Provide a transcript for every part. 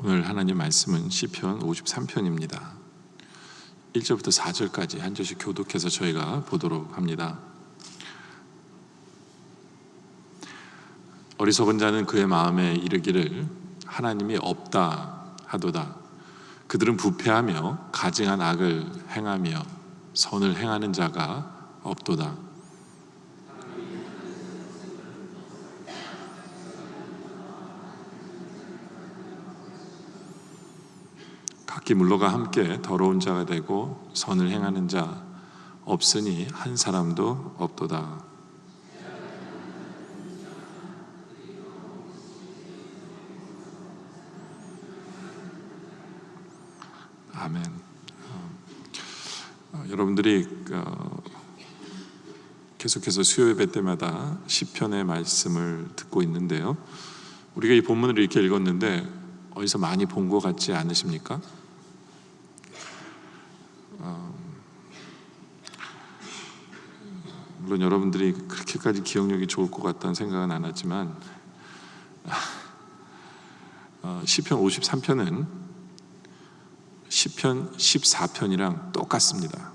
오늘 하나님 말씀은 시편 53편입니다. 1절부터 4절까지 한 절씩 교독해서 저희가 보도록 합니다. 어리석은 자는 그의 마음에 이르기를 하나님이 없다 하도다. 그들은 부패하며 가증한 악을 행하며 선을 행하는 자가 없도다. 각기 물러가 함께 더러운 자가 되고 선을 행하는 자 없으니 한 사람도 없도다. 아멘. 여러분들이 계속해서 수요 예배 때마다 시편의 말씀을 듣고 있는데요. 우리가 이 본문을 이렇게 읽었는데 어디서 많이 본 것 같지 않으십니까? 물론 여러분들이 그렇게까지 기억력이 좋을 것 같다는 생각은 안 하지만 시편 53편은 시편 14편이랑 똑같습니다.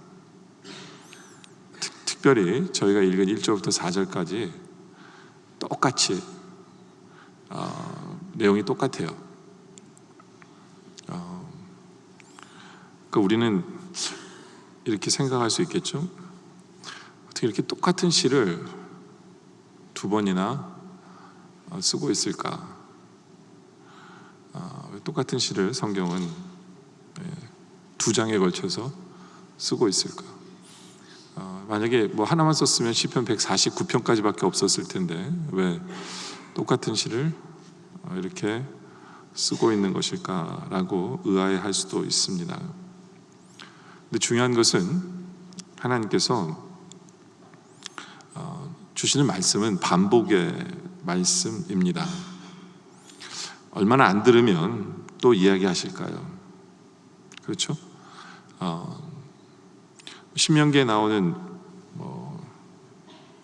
특별히 저희가 읽은 1절부터 4절까지 똑같이 내용이 똑같아요. 그러니까 우리는 이렇게 생각할 수 있겠죠? 어떻게 이렇게 똑같은 시를 두 번이나 쓰고 있을까? 똑같은 시를 성경은 두 장에 걸쳐서 쓰고 있을까? 만약에 뭐 하나만 썼으면 시편 149편까지밖에 없었을 텐데 왜 똑같은 시를 이렇게 쓰고 있는 것일까라고 의아해할 수도 있습니다. 근데 중요한 것은 하나님께서 주시는 말씀은 반복의 말씀입니다. 얼마나 안 들으면 또 이야기하실까요? 그렇죠? 신명기에 나오는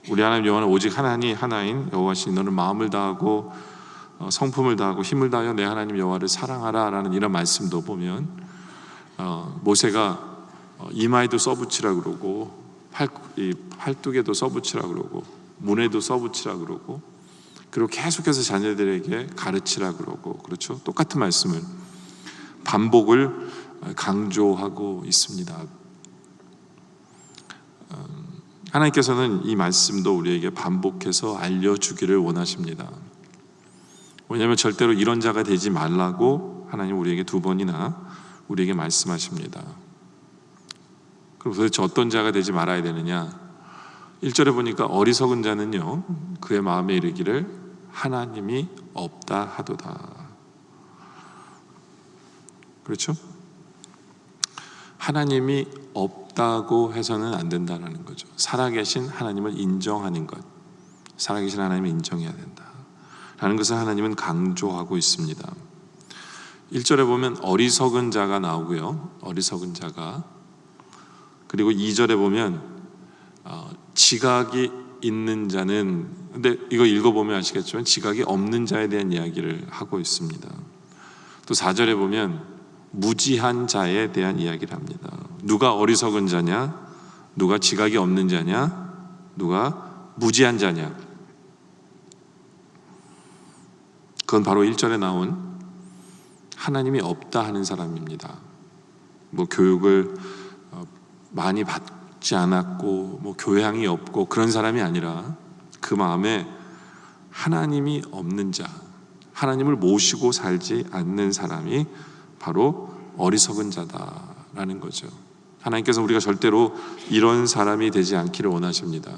우리 하나님 여호와는 오직 하나인 여호와시니 너는 마음을 다하고 성품을 다하고 힘을 다하여 내 하나님 여호와를 사랑하라 라는 이런 말씀도 보면 모세가 이마에도 써붙이라 그러고 팔뚝에도 써붙이라 그러고 문에도 써붙이라 그러고 그리고 계속해서 자녀들에게 가르치라 그러고 그렇죠? 똑같은 말씀을 반복을 강조하고 있습니다. 하나님께서는 이 말씀도 우리에게 반복해서 알려주기를 원하십니다. 왜냐하면 절대로 이런 자가 되지 말라고 하나님 우리에게 두 번이나 우리에게 말씀하십니다. 그럼 도대체 어떤 자가 되지 말아야 되느냐? 1절에 보니까 어리석은 자는요 그의 마음에 이르기를 하나님이 없다 하도다. 그렇죠? 하나님이 없다고 해서는 안 된다는 거죠. 살아계신 하나님을 인정하는 것, 살아계신 하나님을 인정해야 된다 라는 것을 하나님은 강조하고 있습니다. 1절에 보면 어리석은 자가 나오고요, 어리석은 자가. 그리고 2절에 보면 지각이 있는 자는, 근데 이거 읽어보면 아시겠지만 지각이 없는 자에 대한 이야기를 하고 있습니다. 또 4절에 보면 무지한 자에 대한 이야기를 합니다. 누가 어리석은 자냐? 누가 지각이 없는 자냐? 누가 무지한 자냐? 그건 바로 1절에 나온 하나님이 없다 하는 사람입니다. 뭐 교육을 많이 받지 않았고 뭐 교양이 없고 그런 사람이 아니라 그 마음에 하나님이 없는 자, 하나님을 모시고 살지 않는 사람이 바로 어리석은 자다라는 거죠. 하나님께서 우리가 절대로 이런 사람이 되지 않기를 원하십니다.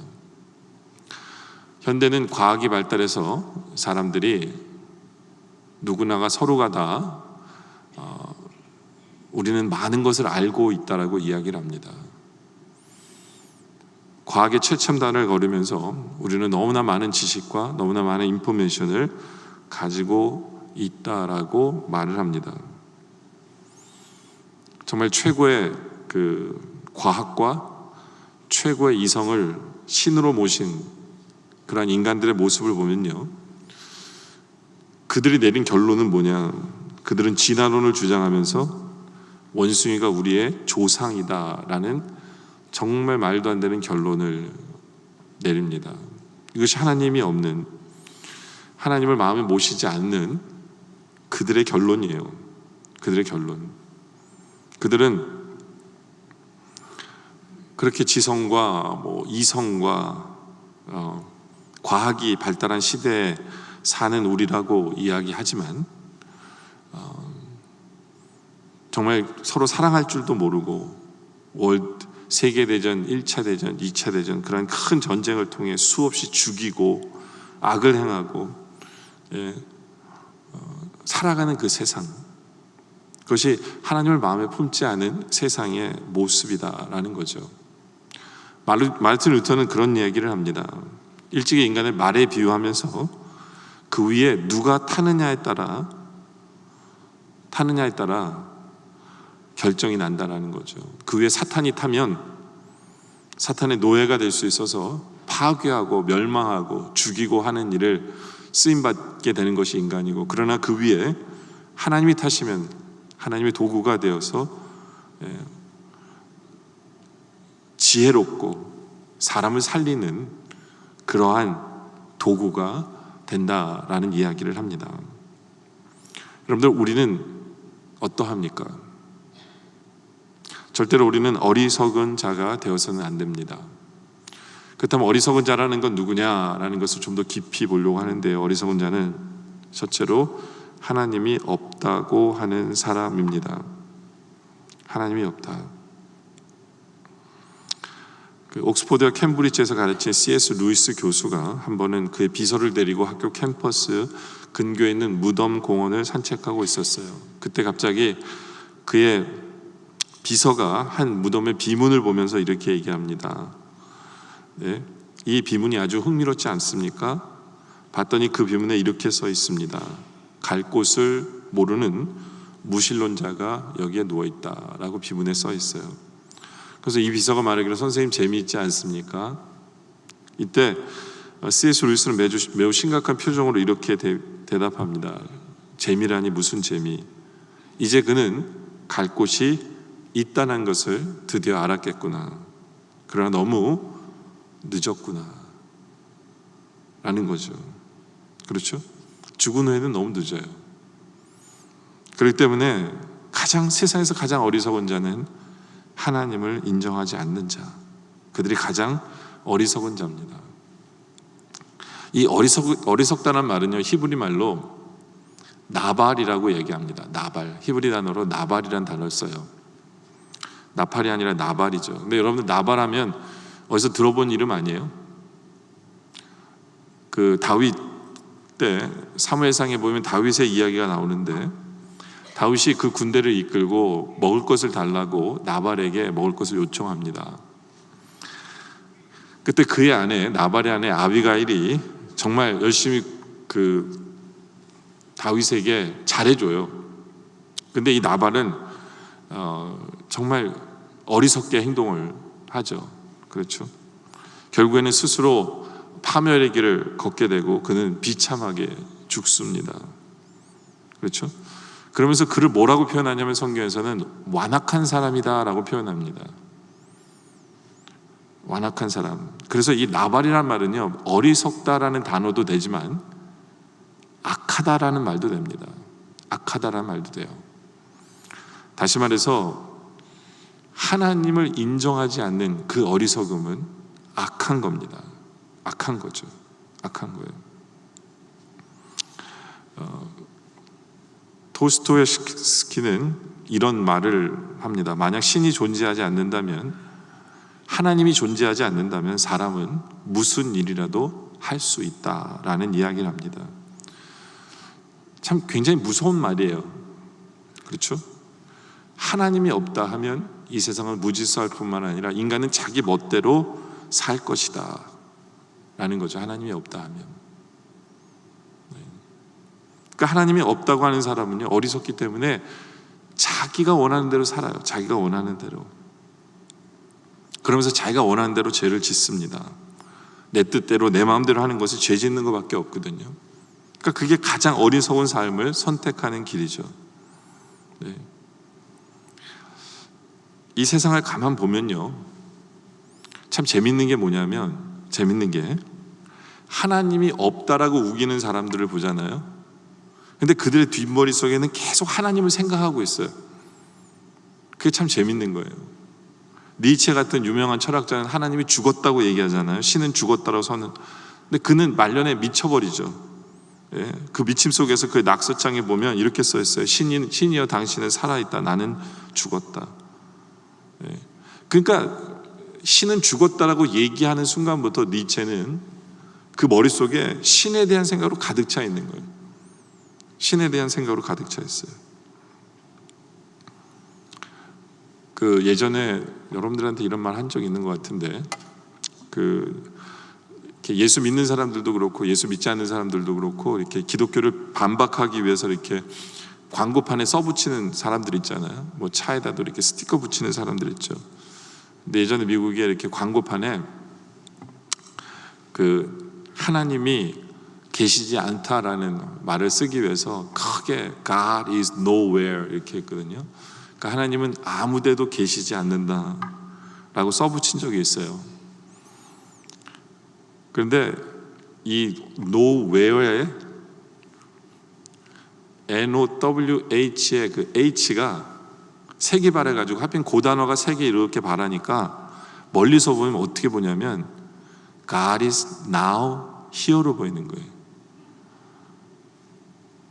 현대는 과학이 발달해서 사람들이 누구나가 서로가 다 우리는 많은 것을 알고 있다라고 이야기를 합니다. 과학의 최첨단을 걸으면서 우리는 너무나 많은 지식과 너무나 많은 인포메이션을 가지고 있다라고 말을 합니다. 정말 최고의 그 과학과 최고의 이성을 신으로 모신 그러한 인간들의 모습을 보면요, 그들이 내린 결론은 뭐냐? 그들은 진화론을 주장하면서 원숭이가 우리의 조상이다라는 정말 말도 안 되는 결론을 내립니다. 이것이 하나님이 없는, 하나님을 마음에 모시지 않는 그들의 결론이에요. 그들의 결론. 그들은 그렇게 지성과 이성과 과학이 발달한 시대에 사는 우리라고 이야기하지만 정말 서로 사랑할 줄도 모르고 세계대전, 1차 대전, 2차 대전 그런 큰 전쟁을 통해 수없이 죽이고 악을 행하고 살아가는 그 세상, 그것이 하나님을 마음에 품지 않은 세상의 모습이다라는 거죠. 마르틴 루터는 그런 이야기를 합니다. 일찍이 인간을 말에 비유하면서 그 위에 누가 타느냐에 따라 결정이 난다라는 거죠. 그 위에 사탄이 타면 사탄의 노예가 될 수 있어서 파괴하고 멸망하고 죽이고 하는 일을 쓰임받게 되는 것이 인간이고, 그러나 그 위에 하나님이 타시면 하나님의 도구가 되어서 지혜롭고 사람을 살리는 그러한 도구가 된다라는 이야기를 합니다. 여러분들, 우리는 어떠합니까? 절대로 우리는 어리석은 자가 되어서는 안 됩니다. 그렇다면 어리석은 자라는 건 누구냐라는 것을 좀 더 깊이 보려고 하는데, 어리석은 자는 첫째로 하나님이 없다고 하는 사람입니다. 하나님이 없다. 그 옥스포드와 캠브리지에서 가르친 C.S. 루이스 교수가 한 번은 그의 비서를 데리고 학교 캠퍼스 근교에 있는 무덤 공원을 산책하고 있었어요. 그때 갑자기 그의 비서가 한 무덤의 비문을 보면서 이렇게 얘기합니다. 네, 이 비문이 아주 흥미롭지 않습니까? 봤더니 그 비문에 이렇게 써 있습니다. 갈 곳을 모르는 무신론자가 여기에 누워있다라고 비문에 써 있어요. 그래서 이 비서가 말하기로, 선생님 재미있지 않습니까? 이때 C.S. 루이스는 매우 심각한 표정으로 이렇게 대답합니다. 재미라니 무슨 재미? 이제 그는 갈 곳이 있다는 것을 드디어 알았겠구나. 그러나 너무 늦었구나 라는 거죠. 그렇죠? 죽은 후에는 너무 늦어요. 그렇기 때문에 세상에서 가장 어리석은 자는 하나님을 인정하지 않는 자, 그들이 가장 어리석은 자입니다. 이 어리석다는 말은요, 히브리 말로 나발이라고 얘기합니다. 나발, 히브리 단어로 나발이라는 단어를 써요. 나팔이 아니라 나발이죠. 근데 여러분들, 나발하면 어디서 들어본 이름 아니에요? 그 다윗 때 사무엘상에 보면 다윗의 이야기가 나오는데, 다윗이 그 군대를 이끌고 먹을 것을 달라고 나발에게 먹을 것을 요청합니다. 그때 그의 아내, 나발의 아내 아비가일이 정말 열심히 그 다윗에게 잘해줘요. 근데 이 나발은 정말 어리석게 행동을 하죠. 그렇죠? 결국에는 스스로 파멸의 길을 걷게 되고 그는 비참하게 죽습니다. 그렇죠? 그러면서 그를 뭐라고 표현하냐면, 성경에서는 완악한 사람이다라고 표현합니다. 완악한 사람. 그래서 이 나발이라는 말은요, 어리석다라는 단어도 되지만 악하다라는 말도 됩니다. 악하다라는 말도 돼요. 다시 말해서 하나님을 인정하지 않는 그 어리석음은 악한 겁니다. 악한 거죠. 악한 거예요. 도스토옙스키는 이런 말을 합니다. 만약 신이 존재하지 않는다면, 하나님이 존재하지 않는다면 사람은 무슨 일이라도 할 수 있다라는 이야기를 합니다. 참 굉장히 무서운 말이에요. 그렇죠? 하나님이 없다 하면 이 세상을 무질서할 뿐만 아니라 인간은 자기 멋대로 살 것이다 라는 거죠. 하나님이 없다 하면. 그러니까 하나님이 없다고 하는 사람은요, 어리석기 때문에 자기가 원하는 대로 살아요. 자기가 원하는 대로. 그러면서 자기가 원하는 대로 죄를 짓습니다. 내 뜻대로 내 마음대로 하는 것이 죄 짓는 것밖에 없거든요. 그러니까 그게 가장 어리석은 삶을 선택하는 길이죠. 네. 이 세상을 가만 보면요, 참 재밌는 게 뭐냐면, 재밌는 게 하나님이 없다라고 우기는 사람들을 보잖아요. 근데 그들의 뒷머릿속에는 계속 하나님을 생각하고 있어요. 그게 참 재밌는 거예요. 니체 같은 유명한 철학자는 하나님이 죽었다고 얘기하잖아요. 신은 죽었다라고 서는. 근데 그는 말년에 미쳐버리죠. 예, 그 미침 속에서 그 낙서장에 보면 이렇게 써 있어요. 신이여 당신은 살아있다, 나는 죽었다. 예, 그러니까 신은 죽었다라고 얘기하는 순간부터 니체는 그 머릿속에 신에 대한 생각으로 가득 차 있는 거예요. 신에 대한 생각으로 가득 차 있어요. 그 예전에 여러분들한테 이런 말 한 적 있는 것 같은데, 이렇게 예수 믿는 사람들도 그렇고 예수 믿지 않는 사람들도 그렇고 이렇게 기독교를 반박하기 위해서 이렇게 광고판에 써붙이는 사람들 있잖아요. 뭐 차에다도 이렇게 스티커 붙이는 사람들 있죠. 근데 예전에 미국에 이렇게 광고판에 하나님이 계시지 않다라는 말을 쓰기 위해서 크게 God is nowhere 이렇게 했거든요. 그러니까 하나님은 아무데도 계시지 않는다라고 써붙인 적이 있어요. 그런데 이 nowhere에 NOWH의 그 H가 세 개 발해가지고 하필 그 단어가 세 개 이렇게 발하니까 멀리서 보면 어떻게 보냐면 God is now here로 보이는 거예요.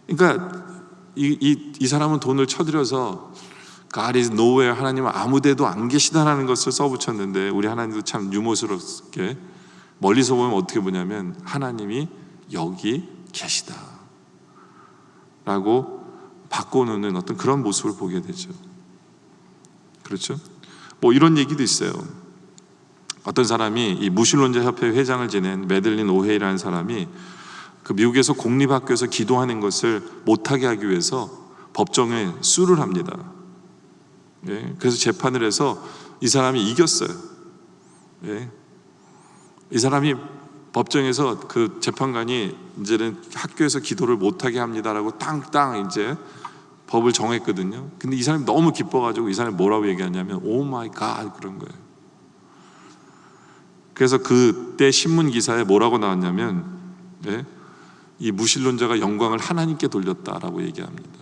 그러니까 이 사람은 돈을 쳐들여서 God is nowhere, 하나님은 아무데도 안 계시다라는 것을 써붙였는데, 우리 하나님도 참 유머스럽게 멀리서 보면 어떻게 보냐면 하나님이 여기 계시다 라고 바꿔놓는 어떤 그런 모습을 보게 되죠. 그렇죠? 뭐 이런 얘기도 있어요. 어떤 사람이 이 무신론자 협회 회장을 지낸 매들린 오헤이라는 사람이 그 미국에서 공립학교에서 기도하는 것을 못하게 하기 위해서 법정에 수를 합니다. 예, 그래서 재판을 해서 이 사람이 이겼어요. 예, 이 사람이 법정에서 그 재판관이 이제는 학교에서 기도를 못하게 합니다라고 땅땅 이제 법을 정했거든요. 근데 이 사람이 너무 기뻐가지고 이 사람이 뭐라고 얘기하냐면 오 마이 갓 그런 거예요. 그래서 그때 신문 기사에 뭐라고 나왔냐면, 예, 이 무신론자가 영광을 하나님께 돌렸다라고 얘기합니다.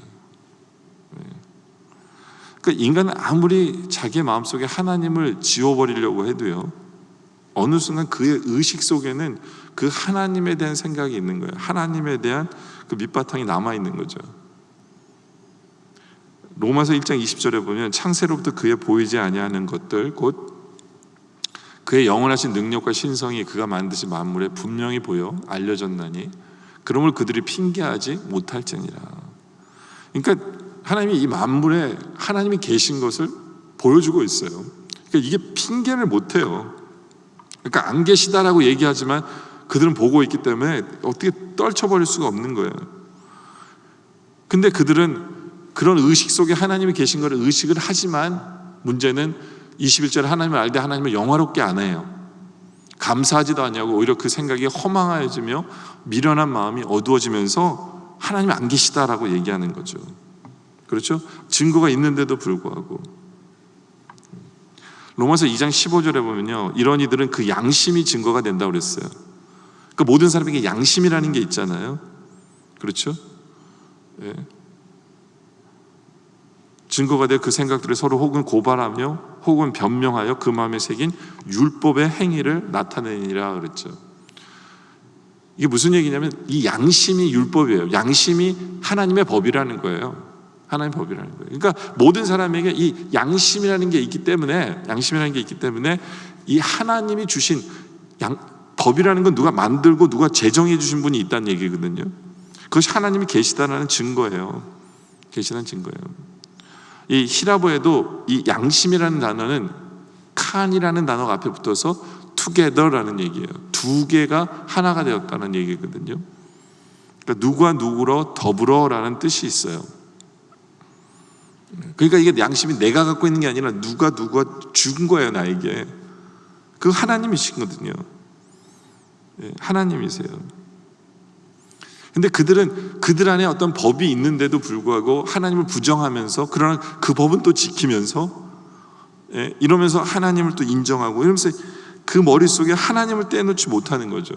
그러니까 인간은 아무리 자기의 마음속에 하나님을 지워버리려고 해도요, 어느 순간 그의 의식 속에는 그 하나님에 대한 생각이 있는 거예요. 하나님에 대한 그 밑바탕이 남아있는 거죠. 로마서 1장 20절에 보면 창세로부터 그의 보이지 아니하는 것들 곧 그의 영원하신 능력과 신성이 그가 만드신 만물에 분명히 보여 알려졌나니 그러므로 그들이 핑계하지 못할지니라. 그러니까 하나님이 이 만물에 하나님이 계신 것을 보여주고 있어요. 그러니까 이게 핑계를 못해요. 그러니까 안 계시다라고 얘기하지만 그들은 보고 있기 때문에 어떻게 떨쳐버릴 수가 없는 거예요. 근데 그들은 그런 의식 속에 하나님이 계신 것을 의식을 하지만 문제는 21절에 하나님을 알되 하나님을 영화롭게 안 해요. 감사하지도 않냐고 오히려 그 생각이 허망해지며 미련한 마음이 어두워지면서 하나님이 안 계시다라고 얘기하는 거죠. 그렇죠? 증거가 있는데도 불구하고. 로마서 2장 15절에 보면요, 이런 이들은 그 양심이 증거가 된다고 그랬어요. 그러니까 모든 사람에게 양심이라는 게 있잖아요. 그렇죠? 예. 증거가 될 그 생각들을 서로 혹은 고발하며 혹은 변명하여 그 마음에 새긴 율법의 행위를 나타내니라 그랬죠. 이게 무슨 얘기냐면 이 양심이 율법이에요. 양심이 하나님의 법이라는 거예요. 하나님의 법이라는 거예요. 그러니까 모든 사람에게 이 양심이라는 게 있기 때문에 이 하나님이 주신 법이라는 건 누가 만들고 누가 제정해 주신 분이 있다는 얘기거든요. 그것이 하나님이 계시다는 증거예요. 계시다는 증거예요. 이 히라보에도 이 양심이라는 단어는 칸이라는 단어가 앞에 붙어서 together라는 얘기예요. 두 개가 하나가 되었다는 얘기거든요. 그러니까 누구와 누구로 더불어라는 뜻이 있어요. 그러니까 이게 양심이 내가 갖고 있는 게 아니라 누가 준 거예요, 나에게. 그 하나님이시거든요. 하나님이세요. 근데 그들은 그들 안에 어떤 법이 있는데도 불구하고 하나님을 부정하면서, 그러나 그 법은 또 지키면서, 이러면서 하나님을 또 인정하고, 이러면서 그 머릿속에 하나님을 떼놓지 못하는 거죠.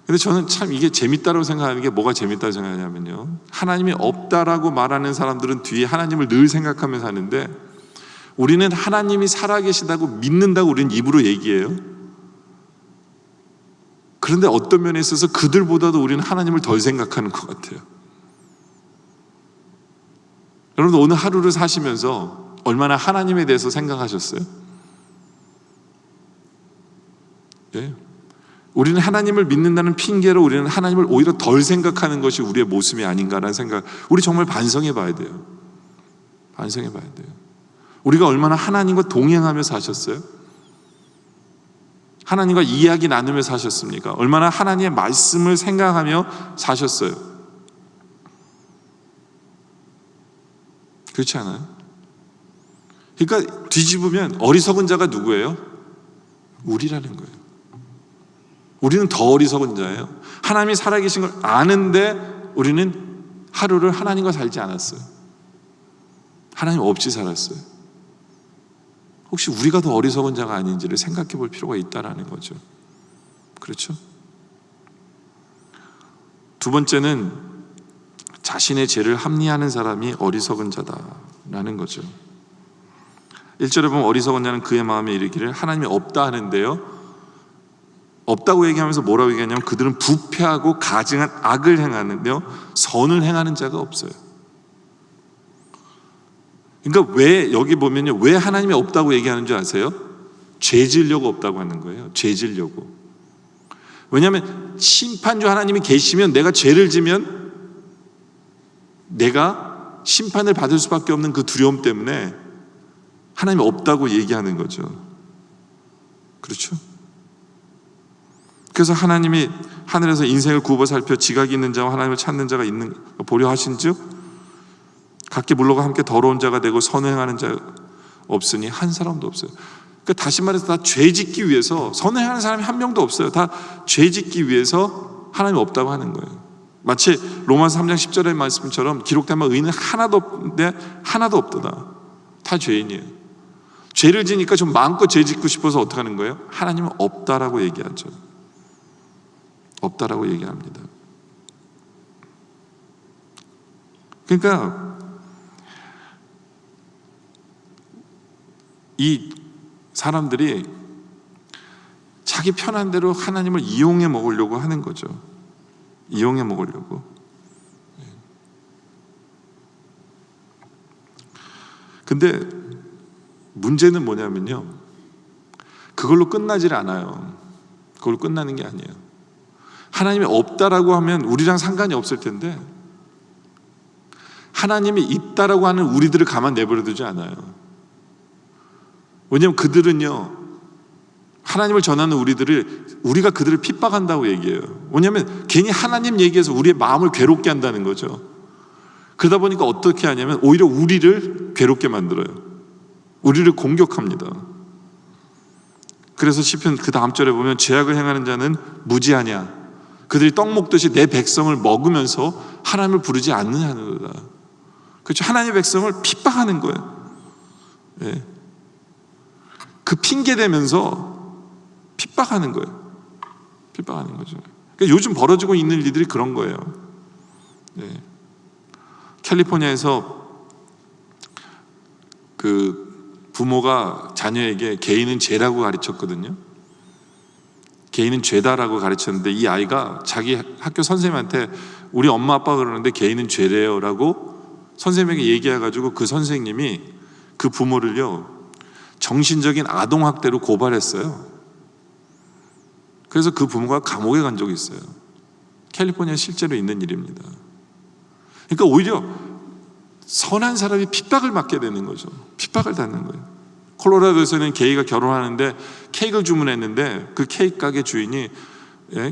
근데 저는 참 이게 재밌다고 생각하는 게, 뭐가 재밌다고 생각하냐면요, 하나님이 없다라고 말하는 사람들은 뒤에 하나님을 늘 생각하면서 하는데, 우리는 하나님이 살아계시다고 믿는다고 우리는 입으로 얘기해요. 그런데 어떤 면에 있어서 그들보다도 우리는 하나님을 덜 생각하는 것 같아요. 여러분, 오늘 하루를 사시면서 얼마나 하나님에 대해서 생각하셨어요? 네. 우리는 하나님을 믿는다는 핑계로 우리는 하나님을 오히려 덜 생각하는 것이 우리의 모습이 아닌가라는 생각, 우리 정말 반성해 봐야 돼요. 반성해 봐야 돼요. 우리가 얼마나 하나님과 동행하며 사셨어요? 하나님과 이야기 나누며 사셨습니까? 얼마나 하나님의 말씀을 생각하며 사셨어요? 그렇지 않아요? 그러니까 뒤집으면 어리석은 자가 누구예요? 우리라는 거예요. 우리는 더 어리석은 자예요. 하나님이 살아계신 걸 아는데 우리는 하루를 하나님과 살지 않았어요. 하나님 없이 살았어요. 혹시 우리가 더 어리석은 자가 아닌지를 생각해 볼 필요가 있다라는 거죠. 그렇죠? 두 번째는 자신의 죄를 합리화하는 사람이 어리석은 자다라는 거죠. 1절에 보면 어리석은 자는 그의 마음에 이르기를 하나님이 없다 하는데요, 없다고 얘기하면서 뭐라고 얘기하냐면, 그들은 부패하고 가증한 악을 행하는데요, 선을 행하는 자가 없어요. 그러니까 왜 여기 보면요, 왜 하나님이 없다고 얘기하는 줄 아세요? 죄 지으려고 없다고 하는 거예요. 죄 지으려고. 왜냐하면 심판주 하나님이 계시면, 내가 죄를 지면 내가 심판을 받을 수밖에 없는 그 두려움 때문에 하나님이 없다고 얘기하는 거죠. 그렇죠? 그래서 하나님이 하늘에서 인생을 굽어 살펴 지각이 있는 자와 하나님을 찾는 자가 있는 보려 하신즉 각기 물러가 함께 더러운 자가 되고 선을 행하는 자 없으니 한 사람도 없어요. 그러니까 다시 말해서 다 죄 짓기 위해서, 선을 행하는 사람이 한 명도 없어요. 다 죄 짓기 위해서 하나님이 없다고 하는 거예요. 마치 로마서 3장 10절의 말씀처럼 기록된 바 의인은 하나도 없는데 하나도 없도다. 다 죄인이에요. 죄를 지니까 좀 마음껏 죄 짓고 싶어서 어떻게 하는 거예요? 하나님은 없다라고 얘기하죠. 없다라고 얘기합니다. 그러니까 이 사람들이 자기 편한 대로 하나님을 이용해 먹으려고 하는 거죠. 이용해 먹으려고. 근데 문제는 뭐냐면요, 그걸로 끝나질 않아요. 그걸로 끝나는 게 아니에요. 하나님이 없다라고 하면 우리랑 상관이 없을 텐데, 하나님이 있다라고 하는 우리들을 가만 내버려 두지 않아요. 왜냐하면 그들은요, 하나님을 전하는 우리가 그들을 핍박한다고 얘기해요. 왜냐하면 괜히 하나님 얘기해서 우리의 마음을 괴롭게 한다는 거죠. 그러다 보니까 어떻게 하냐면 오히려 우리를 괴롭게 만들어요. 우리를 공격합니다. 그래서 시편 그 다음 절에 보면 죄악을 행하는 자는 무지하냐, 그들이 떡 먹듯이 내 백성을 먹으면서 하나님을 부르지 않느냐는, 그렇죠? 하나님의 백성을 핍박하는 거예요. 예. 그 핑계 대면서 핍박하는 거예요. 핍박하는 거죠. 그러니까 요즘 벌어지고 있는 일들이 그런 거예요. 네. 캘리포니아에서 그 부모가 자녀에게 개인은 죄라고 가르쳤거든요. 개인은 죄다라고 가르쳤는데, 이 아이가 자기 학교 선생님한테 우리 엄마 아빠가 그러는데 개인은 죄래요 라고 선생님에게 얘기해가지고, 그 선생님이 그 부모를요 정신적인 아동학대로 고발했어요. 그래서 그 부모가 감옥에 간 적이 있어요. 캘리포니아에 실제로 있는 일입니다. 그러니까 오히려 선한 사람이 핍박을 받게 되는 거죠. 핍박을 받는 거예요. 콜로라도에서는 게이가 결혼하는데 케이크를 주문했는데, 그 케이크 가게 주인이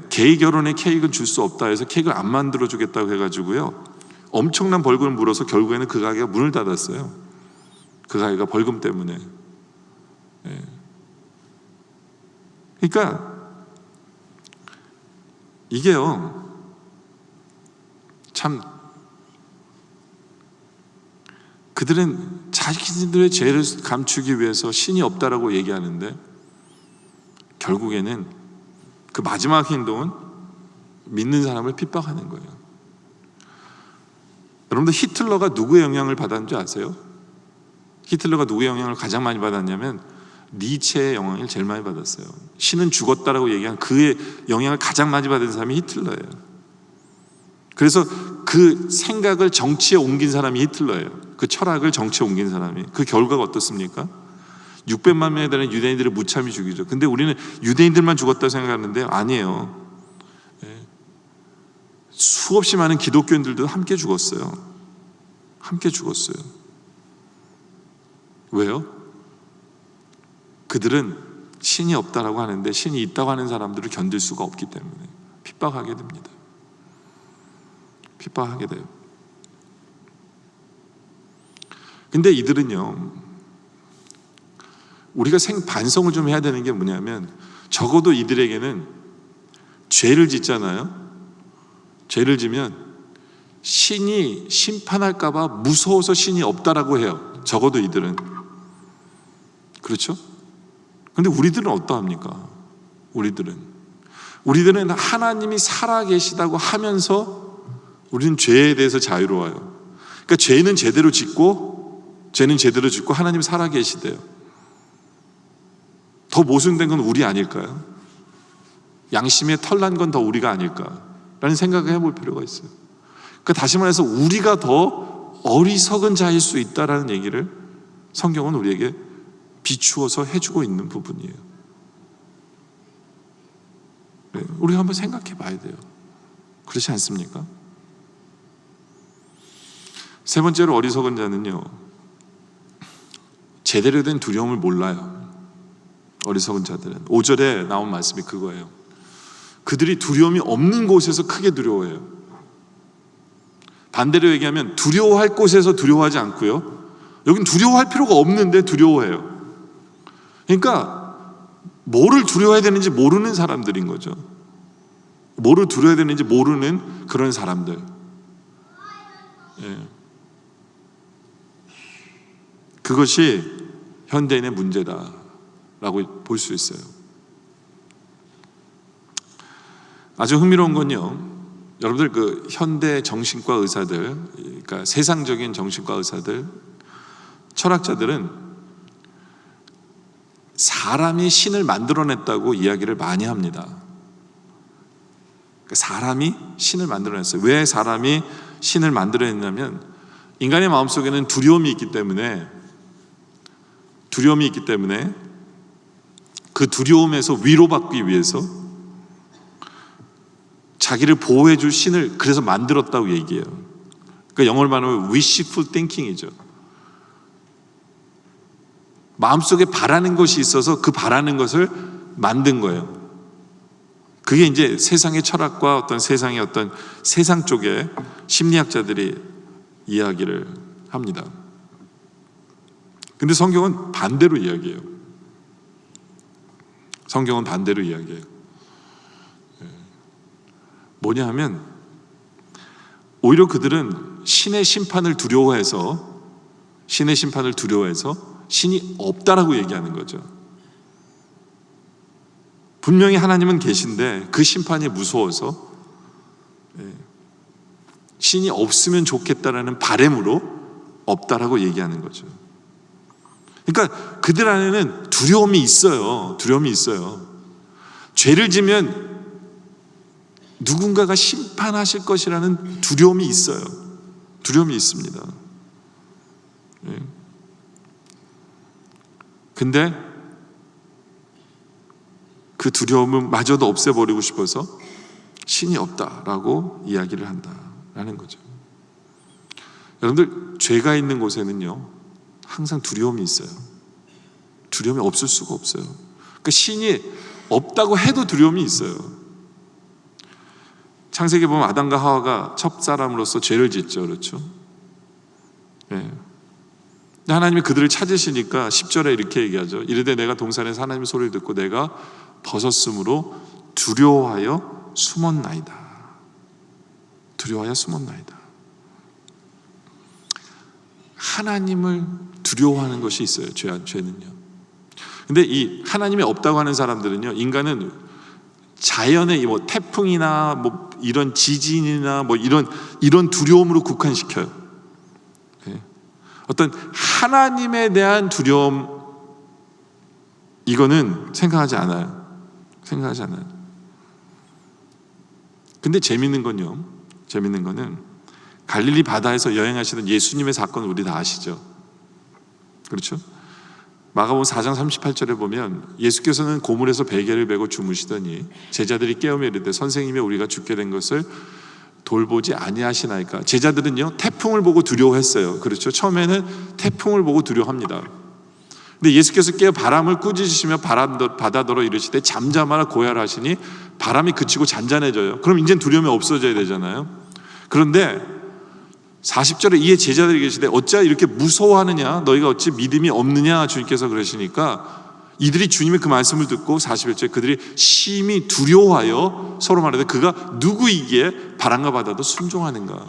게이 결혼에 케이크는 줄 수 없다 해서 케이크를 안 만들어 주겠다고 해가지고요 엄청난 벌금을 물어서 결국에는 그 가게가 문을 닫았어요. 그 가게가 벌금 때문에. 그러니까 이게요, 참 그들은 자신들의 죄를 감추기 위해서 신이 없다라고 얘기하는데 결국에는 그 마지막 행동은 믿는 사람을 핍박하는 거예요. 여러분들 히틀러가 누구의 영향을 받았는지 아세요? 히틀러가 누구의 영향을 가장 많이 받았냐면 니체의 영향을 제일 많이 받았어요. 신은 죽었다라고 얘기한 그의 영향을 가장 많이 받은 사람이 히틀러예요. 그래서 그 생각을 정치에 옮긴 사람이 히틀러예요. 그 철학을 정치에 옮긴 사람이. 그 결과가 어떻습니까? 600만 명에 달하는 유대인들을 무참히 죽이죠. 근데 우리는 유대인들만 죽었다고 생각하는데 아니에요. 수없이 많은 기독교인들도 함께 죽었어요. 함께 죽었어요. 왜요? 그들은 신이 없다라고 하는데 신이 있다고 하는 사람들을 견딜 수가 없기 때문에 핍박하게 됩니다. 핍박하게 돼요. 근데 이들은요, 우리가 반성을 좀 해야 되는 게 뭐냐면 적어도 이들에게는 죄를 짓잖아요. 죄를 지면 신이 심판할까 봐 무서워서 신이 없다라고 해요. 적어도 이들은. 그렇죠? 근데 우리들은 어떠합니까? 우리들은 하나님이 살아계시다고 하면서 우리는 죄에 대해서 자유로워요. 그러니까 죄는 제대로 짓고 하나님 살아계시대요. 더 모순된 건 우리 아닐까요? 양심에 털난 건 더 우리가 아닐까라는 생각을 해볼 필요가 있어요. 그러니까 다시 말해서 우리가 더 어리석은 자일 수 있다라는 얘기를 성경은 우리에게 비추어서 해주고 있는 부분이에요. 네, 우리가 한번 생각해 봐야 돼요. 그렇지 않습니까? 세 번째로 어리석은 자는요, 제대로 된 두려움을 몰라요. 어리석은 자들은 5절에 나온 말씀이 그거예요. 그들이 두려움이 없는 곳에서 크게 두려워해요. 반대로 얘기하면 두려워할 곳에서 두려워하지 않고요, 여긴 두려워할 필요가 없는데 두려워해요. 그러니까 뭐를 두려워해야 되는지 모르는 사람들인 거죠. 뭐를 두려워해야 되는지 모르는 그런 사람들. 예. 그것이 현대인의 문제다라고 볼 수 있어요. 아주 흥미로운 건요, 여러분들 그 현대 정신과 의사들, 그러니까 세상적인 정신과 의사들, 철학자들은 사람이 신을 만들어냈다고 이야기를 많이 합니다. 사람이 신을 만들어냈어요. 왜 사람이 신을 만들어냈냐면 인간의 마음속에는 두려움이 있기 때문에 그 두려움에서 위로받기 위해서 자기를 보호해 줄 신을 그래서 만들었다고 얘기해요. 그러니까 영어로 말하면 wishful thinking이죠. 마음속에 바라는 것이 있어서 그 바라는 것을 만든 거예요. 그게 이제 세상의 철학과 어떤 세상의 어떤 세상 쪽의 심리학자들이 이야기를 합니다. 근데 성경은 반대로 이야기해요. 뭐냐 하면 오히려 그들은 신의 심판을 두려워해서 신이 없다라고 얘기하는 거죠. 분명히 하나님은 계신데 그 심판이 무서워서 신이 없으면 좋겠다라는 바람으로 없다라고 얘기하는 거죠. 그러니까 그들 안에는 두려움이 있어요. 죄를 지면 누군가가 심판하실 것이라는 두려움이 있어요. 두려움이 있습니다. 근데 그 두려움은 마저도 없애버리고 싶어서 신이 없다라고 이야기를 한다라는 거죠. 여러분들, 죄가 있는 곳에는요 항상 두려움이 있어요. 두려움이 없을 수가 없어요. 그러니까 신이 없다고 해도 두려움이 있어요. 창세기 보면 아담과 하와가 첫 사람으로서 죄를 짓죠. 그렇죠? 네. 하나님이 그들을 찾으시니까 10절에 이렇게 얘기하죠. 이르되 내가 동산에서 하나님의 소리를 듣고 내가 벗었으므로 두려워하여 숨었나이다. 두려워하여 숨었나이다. 하나님을 두려워하는 것이 있어요. 죄는요. 근데 이 하나님이 없다고 하는 사람들은요, 인간은 자연의 뭐 태풍이나 뭐 이런 지진이나 뭐 이런 두려움으로 국한시켜요. 네. 어떤 하나님에 대한 두려움, 이거는 생각하지 않아요. 근데 재밌는 거는 갈릴리 바다에서 여행하시던 예수님의 사건 우리 다 아시죠? 그렇죠? 마가복음 4장 38절에 보면 예수께서는 고물에서 베개를 베고 주무시더니 제자들이 깨우며 이르되 선생님이 우리가 죽게 된 것을 돌보지 아니하시나이까. 제자들은요, 태풍을 보고 두려워했어요. 그렇죠? 처음에는 태풍을 보고 두려워합니다. 근데 예수께서 깨어 바람을 꾸짖으시며 바다더러 이르시되 잠잠하라 고야라 하시니 바람이 그치고 잔잔해져요. 그럼 이제 두려움이 없어져야 되잖아요. 그런데 40절에 이에 제자들이 계시되 어찌 이렇게 무서워하느냐, 너희가 어찌 믿음이 없느냐, 주님께서 그러시니까 이들이 주님의 그 말씀을 듣고 41절에 그들이 심히 두려워하여 서로 말하되 그가 누구이기에 바람과 바다도 순종하는가.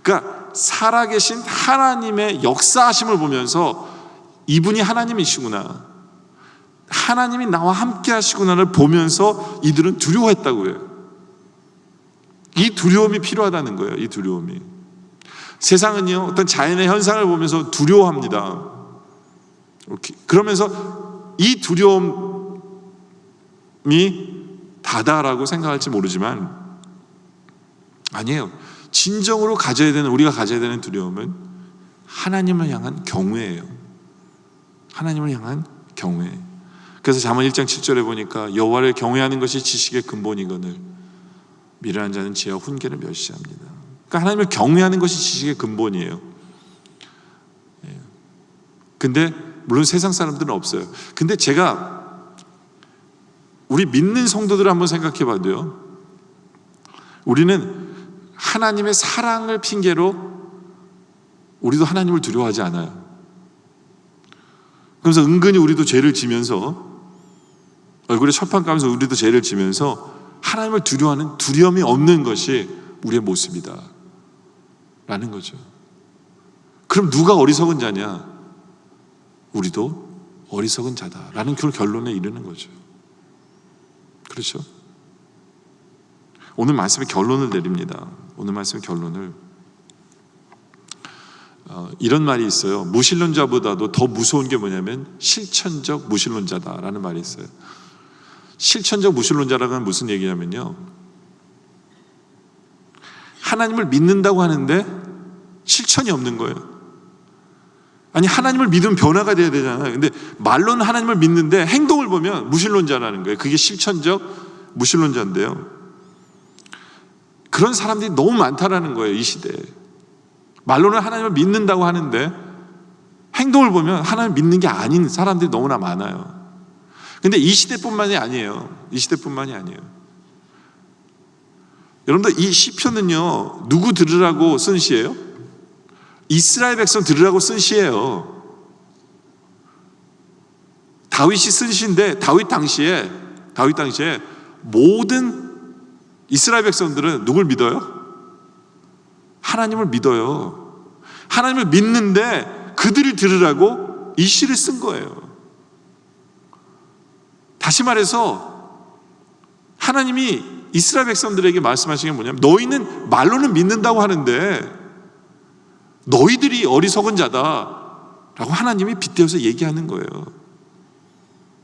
그러니까 살아계신 하나님의 역사하심을 보면서 이분이 하나님이시구나, 하나님이 나와 함께 하시구나를 보면서 이들은 두려워했다고 해요. 이 두려움이 필요하다는 거예요. 이 두려움이. 세상은요, 어떤 자연의 현상을 보면서 두려워합니다. 그러면서 이 두려움이 다다라고 생각할지 모르지만 아니에요. 진정으로 우리가 가져야 되는 두려움은 하나님을 향한 경외예요. 하나님을 향한 경외. 그래서 잠언 1장 7절에 보니까 여호와를 경외하는 것이 지식의 근본이거늘 미련한 자는 지혜와 훈계를 멸시합니다. 그러니까 하나님을 경외하는 것이 지식의 근본이에요. 근데 물론 세상 사람들은 없어요. 근데 제가 우리 믿는 성도들을 한번 생각해 봐도요, 우리는 하나님의 사랑을 핑계로 우리도 하나님을 두려워하지 않아요. 그래서 은근히 우리도 죄를 지면서, 얼굴에 철판 까면서 우리도 죄를 지면서 하나님을 두려워하는 두려움이 없는 것이 우리의 모습이다 라는 거죠. 그럼 누가 어리석은 자냐? 우리도 어리석은 자다라는 그 결론에 이르는 거죠. 그렇죠? 오늘 말씀의 결론을 내립니다. 오늘 말씀의 결론을 이런 말이 있어요. 무신론자보다도 더 무서운 게 뭐냐면 실천적 무신론자다라는 말이 있어요. 실천적 무신론자라는 건 무슨 얘기냐면요, 하나님을 믿는다고 하는데 실천이 없는 거예요. 아니, 하나님을 믿으면 변화가 돼야 되잖아요. 근데 말로는 하나님을 믿는데 행동을 보면 무신론자라는 거예요. 그게 실천적 무신론자인데요, 그런 사람들이 너무 많다라는 거예요. 이 시대에 말로는 하나님을 믿는다고 하는데 행동을 보면 하나님을 믿는 게 아닌 사람들이 너무나 많아요. 근데 이 시대뿐만이 아니에요. 여러분들, 이 시편은요, 누구 들으라고 쓴 시예요? 이스라엘 백성 들으라고 쓴 시예요. 다윗이 쓴 시인데 다윗 당시에 모든 이스라엘 백성들은 누굴 믿어요? 하나님을 믿어요. 하나님을 믿는데 그들을 들으라고 이 시를 쓴 거예요. 다시 말해서 하나님이 이스라엘 백성들에게 말씀하신 게 뭐냐면, 너희는 말로는 믿는다고 하는데 너희들이 어리석은 자다라고 하나님이 빗대어서 얘기하는 거예요.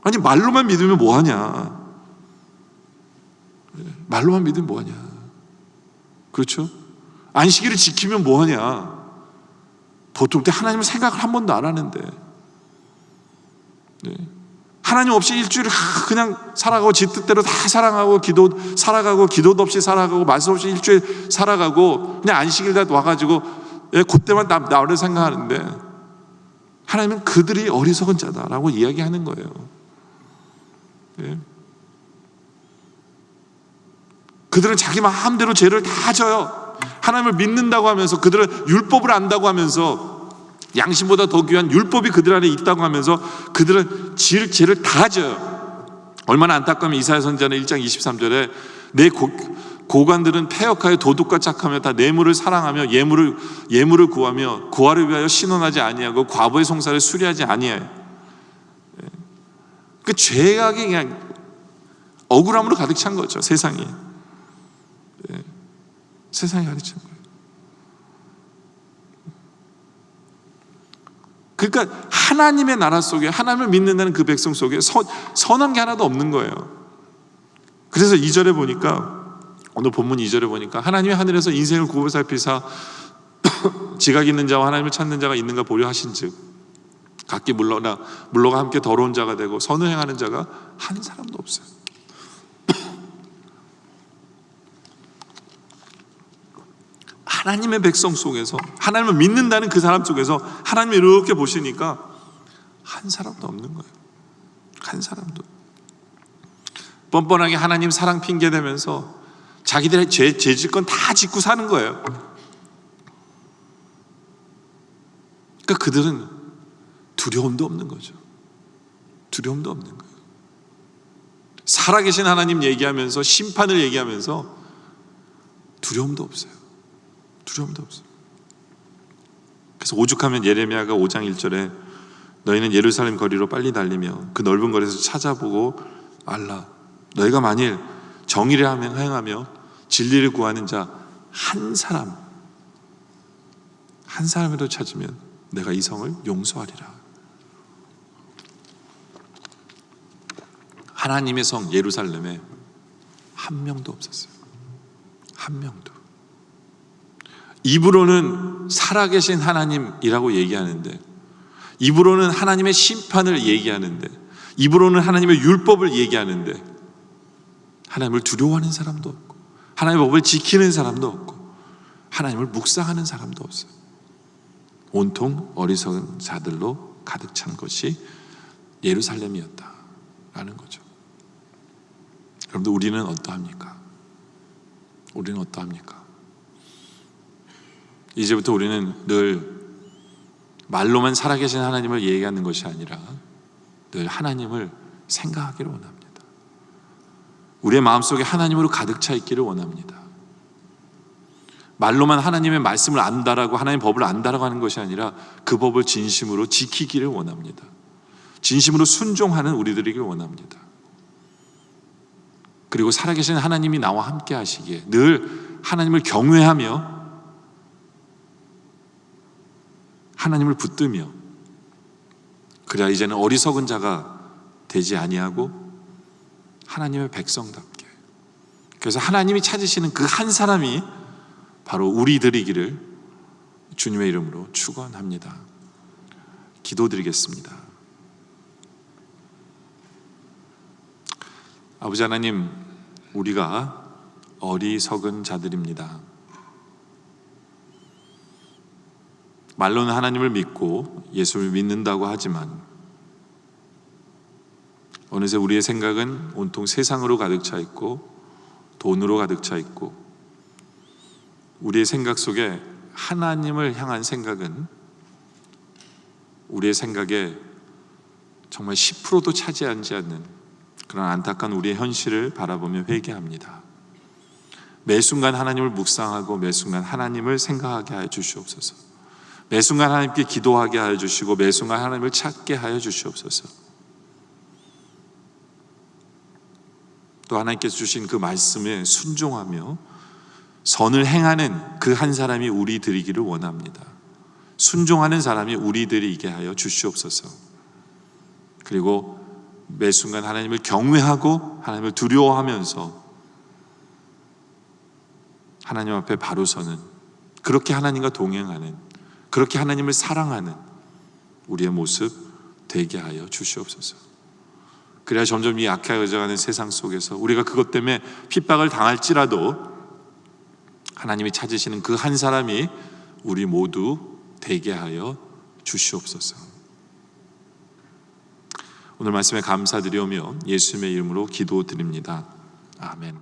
아니, 말로만 믿으면 뭐하냐? 말로만 믿으면 뭐하냐? 그렇죠? 안식일을 지키면 뭐하냐? 보통 때 하나님을 생각을 한 번도 안 하는데, 하나님 없이 일주일을 그냥 살아가고 지 뜻대로 다 살아가고 기도도 없이 살아가고 말씀 없이 일주일 살아가고 그냥 안식일 다 와가지고 그때만 나를 생각하는데, 하나님은 그들이 어리석은 자다라고 이야기하는 거예요. 그들은 자기 마음대로 죄를 다 져요. 하나님을 믿는다고 하면서, 그들은 율법을 안다고 하면서, 양심보다 더 귀한 율법이 그들 안에 있다고 하면서 그들은 죄를 다 져요. 얼마나 안타까우면 이사야 선지자는 1장 23절에 고관들은 패역하여 도둑과 착하며 다 뇌물을 사랑하며 예물을 구하며 고아를 위하여 신원하지 아니하고 과부의 송사를 수리하지 아니하여. 그 죄악이 그냥 억울함으로 가득 찬 거죠. 세상이 가득 찬 거예요. 그러니까 하나님의 나라 속에, 하나님을 믿는다는 그 백성 속에 선한 게 하나도 없는 거예요. 그래서 2절에 보니까, 오늘 본문 2절에 보니까 하나님이 하늘에서 인생을 굽어 살피사 지각 있는 자와 하나님을 찾는 자가 있는가 보려 하신즉 각기 물러가 함께 더러운 자가 되고 선을 행하는 자가 한 사람도 없어요. 하나님의 백성 속에서, 하나님을 믿는다는 그 사람 속에서 하나님이 이렇게 보시니까 한 사람도 없는 거예요. 한 사람도. 뻔뻔하게 하나님 사랑 핑계 대면서 자기들의 죄 짓을 건 다 짓고 사는 거예요. 그러니까 그들은 두려움도 없는 거죠. 두려움도 없는 거예요. 살아계신 하나님 얘기하면서, 심판을 얘기하면서 두려움도 없어요. 두려움도 없어요. 그래서 오죽하면 예레미야가 5장 1절에 너희는 예루살렘 거리로 빨리 달리며 그 넓은 거리에서 찾아보고 알라. 너희가 만일 정의를 행하며 진리를 구하는 자 한 사람이라도 찾으면 내가 이 성을 용서하리라. 하나님의 성 예루살렘에 한 명도 없었어요. 한 명도. 입으로는 살아계신 하나님이라고 얘기하는데, 입으로는 하나님의 심판을 얘기하는데, 입으로는 하나님의 율법을 얘기하는데 하나님을 두려워하는 사람도 없고, 하나님의 법을 지키는 사람도 없고, 하나님을 묵상하는 사람도 없어요. 온통 어리석은 자들로 가득 찬 것이 예루살렘이었다라는 거죠. 여러분들, 우리는 어떠합니까? 우리는 어떠합니까? 이제부터 우리는 늘 말로만 살아계신 하나님을 얘기하는 것이 아니라 늘 하나님을 생각하기를 원합니다. 우리의 마음속에 하나님으로 가득 차 있기를 원합니다. 말로만 하나님의 말씀을 안다라고, 하나님의 법을 안다라고 하는 것이 아니라 그 법을 진심으로 지키기를 원합니다. 진심으로 순종하는 우리들이길 원합니다. 그리고 살아계신 하나님이 나와 함께 하시기에 늘 하나님을 경외하며 하나님을 붙들며, 그래야 이제는 어리석은 자가 되지 아니하고 하나님의 백성답게, 그래서 하나님이 찾으시는 그 한 사람이 바로 우리들이기를 주님의 이름으로 축원합니다. 기도드리겠습니다. 아버지 하나님, 우리가 어리석은 자들입니다. 말로는 하나님을 믿고 예수를 믿는다고 하지만 어느새 우리의 생각은 온통 세상으로 가득 차 있고 돈으로 가득 차 있고, 우리의 생각 속에 하나님을 향한 생각은 우리의 생각에 정말 10%도 차지하지 않는 그런 안타까운 우리의 현실을 바라보며 회개합니다. 매 순간 하나님을 묵상하고 매 순간 하나님을 생각하게 하여 주시옵소서. 매 순간 하나님께 기도하게 하여 주시고 매 순간 하나님을 찾게 하여 주시옵소서. 또 하나님께서 주신 그 말씀에 순종하며 선을 행하는 그 한 사람이 우리들이기를 원합니다. 순종하는 사람이 우리들이게 하여 주시옵소서. 그리고 매 순간 하나님을 경외하고 하나님을 두려워하면서 하나님 앞에 바로 서는, 그렇게 하나님과 동행하는, 그렇게 하나님을 사랑하는 우리의 모습 되게 하여 주시옵소서. 그래야 점점 이 약해져가는 세상 속에서 우리가 그것 때문에 핍박을 당할지라도 하나님이 찾으시는 그 한 사람이 우리 모두 되게 하여 주시옵소서. 오늘 말씀에 감사드리오며 예수님의 이름으로 기도드립니다. 아멘.